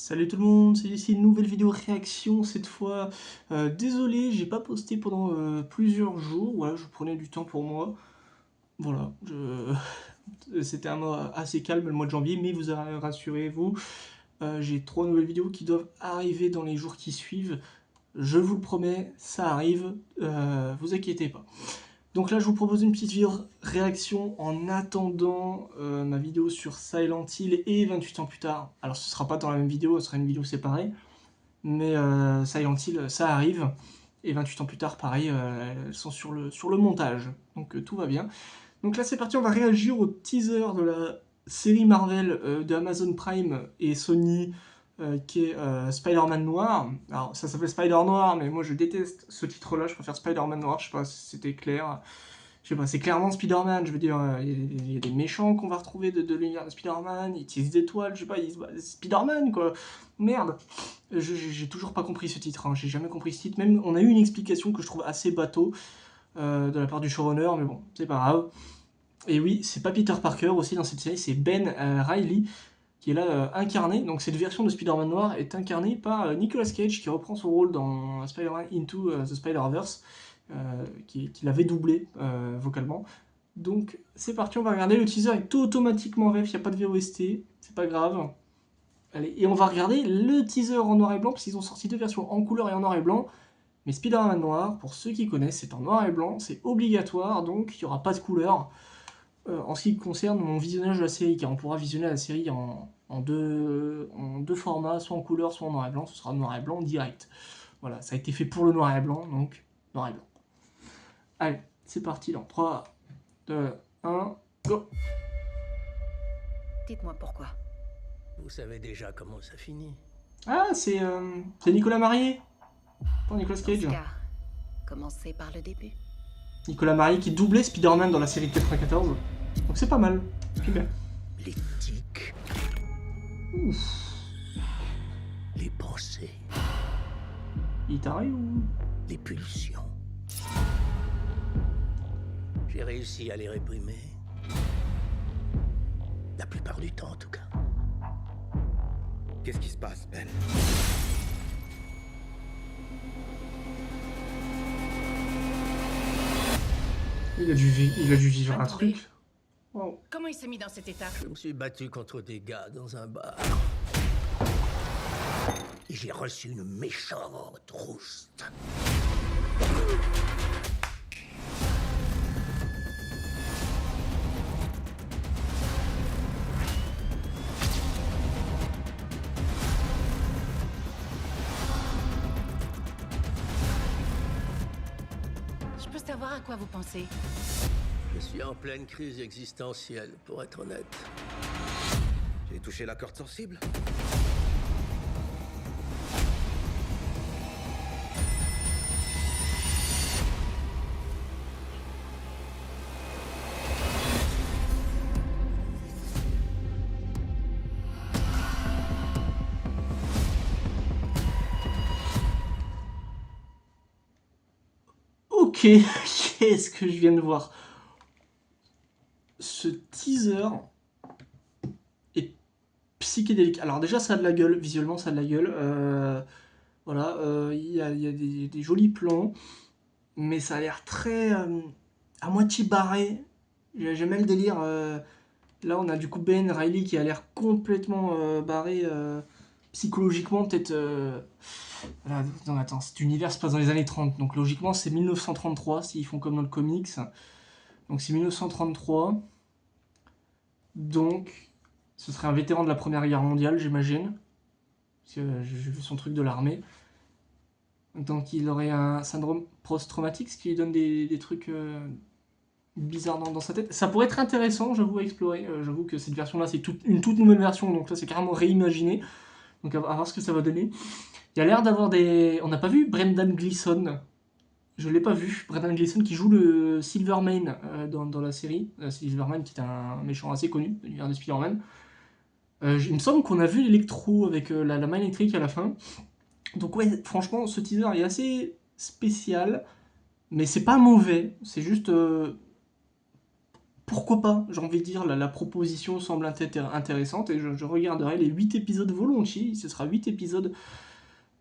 Salut tout le monde, c'est ici une nouvelle vidéo réaction cette fois. Désolé, j'ai pas posté pendant plusieurs jours, voilà, je prenais du temps pour moi. Voilà, c'était un mois assez calme le mois de janvier, mais vous rassurez-vous, j'ai 3 nouvelles vidéos qui doivent arriver dans les jours qui suivent. Je vous le promets, ça arrive, vous inquiétez pas. Donc là, je vous propose une petite vidéo réaction en attendant ma vidéo sur Silent Hill et 28 ans plus tard. Alors ce sera pas dans la même vidéo, ce sera une vidéo séparée, mais Silent Hill, ça arrive. Et 28 ans plus tard, pareil, elles sont sur le montage. Donc tout va bien. Donc là, c'est parti, on va réagir au teaser de la série Marvel de Amazon Prime et Sony, qui est Spider-Man Noir. Alors ça s'appelle Spider Noir, mais moi je déteste ce titre-là, je préfère Spider-Man Noir, je sais pas si c'était clair. Je sais pas, c'est clairement Spider-Man, je veux dire, il y a des méchants qu'on va retrouver de l'univers de Spider-Man, ils utilisent des étoiles, je sais pas, Spider-Man quoi, merde. J'ai toujours pas compris ce titre, hein. J'ai jamais compris ce titre, même on a eu une explication que je trouve assez bateau de la part du showrunner, mais bon, c'est pas grave. Et oui, c'est pas Peter Parker aussi dans cette série, c'est Ben Reilly qui est là incarné, donc cette version de Spider-Man noir est incarnée par Nicolas Cage qui reprend son rôle dans Spider-Man Into the Spider-Verse, qui l'avait doublé vocalement. Donc c'est parti, on va regarder, le teaser est automatiquement ref, il n'y a pas de VOST, c'est pas grave. Allez, et on va regarder le teaser en noir et blanc, parce qu'ils ont sorti deux versions en couleur et en noir et blanc. Mais Spider-Man noir, pour ceux qui connaissent, c'est en noir et blanc, c'est obligatoire, donc il n'y aura pas de couleur. En ce qui concerne mon visionnage de la série, car on pourra visionner la série en deux formats, soit en couleur, soit en noir et blanc, ce sera noir et blanc direct. Voilà, ça a été fait pour le noir et blanc, donc noir et blanc. Allez, c'est parti dans 3, 2, 1, go. Dites-moi pourquoi. Vous savez déjà comment ça finit. Ah, c'est Nicolas Marié, pas Nicolas Dans Cage. ce cas, commencez par le début. Nicolas Marié qui doublait Spider-Man dans la série de 94, donc c'est pas mal, c'est bien. L'éthique. Ouf, Les pensées. il est taré ou... Les pulsions. J'ai réussi à les réprimer. La plupart du temps, en tout cas. Qu'est-ce qui se passe, Ben? Il a dû vivre un Attendez. truc. Wow. Comment il s'est mis dans cet état? Je me suis battu contre des gars dans un bar. Et j'ai reçu une méchante rouste. Je peux savoir à quoi vous pensez? Je suis en pleine crise existentielle, pour être honnête. J'ai touché la corde sensible? Ok, qu'est-ce que je viens de voir? Ce teaser est psychédélique. Alors déjà, ça a de la gueule, visuellement, ça a de la gueule. Voilà, il y a des jolis plans, mais ça a l'air très à moitié barré. J'aime bien le délire. Là, on a du coup Ben Reilly qui a l'air complètement barré psychologiquement, peut-être. Voilà, non, attends, cet univers se passe dans les années 30, donc logiquement c'est 1933 s'ils font comme dans le comics. Donc c'est 1933. Donc ce serait un vétéran de la Première Guerre mondiale, j'imagine. Parce que j'ai vu son truc de l'armée. Donc il aurait un syndrome post-traumatique, ce qui lui donne des trucs bizarres dans sa tête. Ça pourrait être intéressant, j'avoue, à explorer. J'avoue que cette version-là, c'est une toute nouvelle version, donc là c'est carrément réimaginé. Donc à voir ce que ça va donner. Il y a l'air d'avoir des... On n'a pas vu Brendan Gleeson. Je l'ai pas vu. Brendan Gleeson qui joue le Silvermane dans la série. Silvermane qui est un méchant assez connu de l'univers de Spider-Man. Il me semble qu'on a vu l'électro avec la main électrique à la fin. Donc ouais, franchement, ce teaser est assez spécial. Mais c'est pas mauvais. C'est juste pourquoi pas, j'ai envie de dire, la proposition semble intéressante, et je regarderai les 8 épisodes volontiers, ce sera 8 épisodes,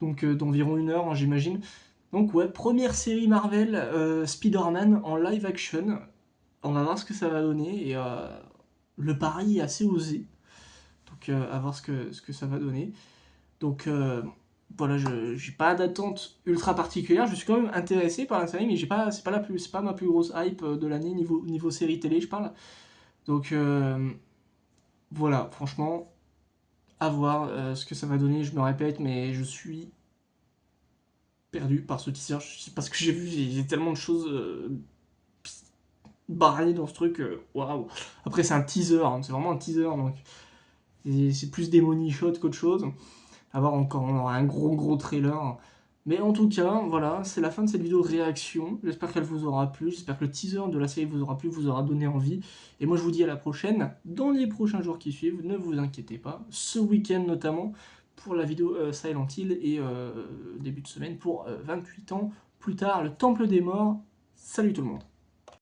donc d'environ 1 heure, hein, j'imagine. Donc ouais, première série Marvel, Spider-Man en live action, on va voir ce que ça va donner, et le pari est assez osé, donc à voir ce que ça va donner. Donc voilà, j'ai pas d'attente ultra particulière, je suis quand même intéressé par la série, mais c'est pas ma plus grosse hype de l'année niveau série télé, je parle. Donc voilà, franchement, à voir ce que ça va donner, je me répète, mais je suis perdu par ce teaser, parce que j'ai vu, j'ai tellement de choses barrées dans ce truc, waouh. Après c'est un teaser, hein, c'est vraiment un teaser, donc c'est plus des money shots qu'autre chose. À voir encore, on aura un gros trailer. Mais en tout cas, voilà, c'est la fin de cette vidéo de réaction. J'espère qu'elle vous aura plu, j'espère que le teaser de la série vous aura plu, vous aura donné envie. Et moi je vous dis à la prochaine, dans les prochains jours qui suivent, ne vous inquiétez pas. Ce week-end notamment, pour la vidéo Silent Hill, et début de semaine pour 28 ans plus tard, le Temple des Morts. Salut tout le monde.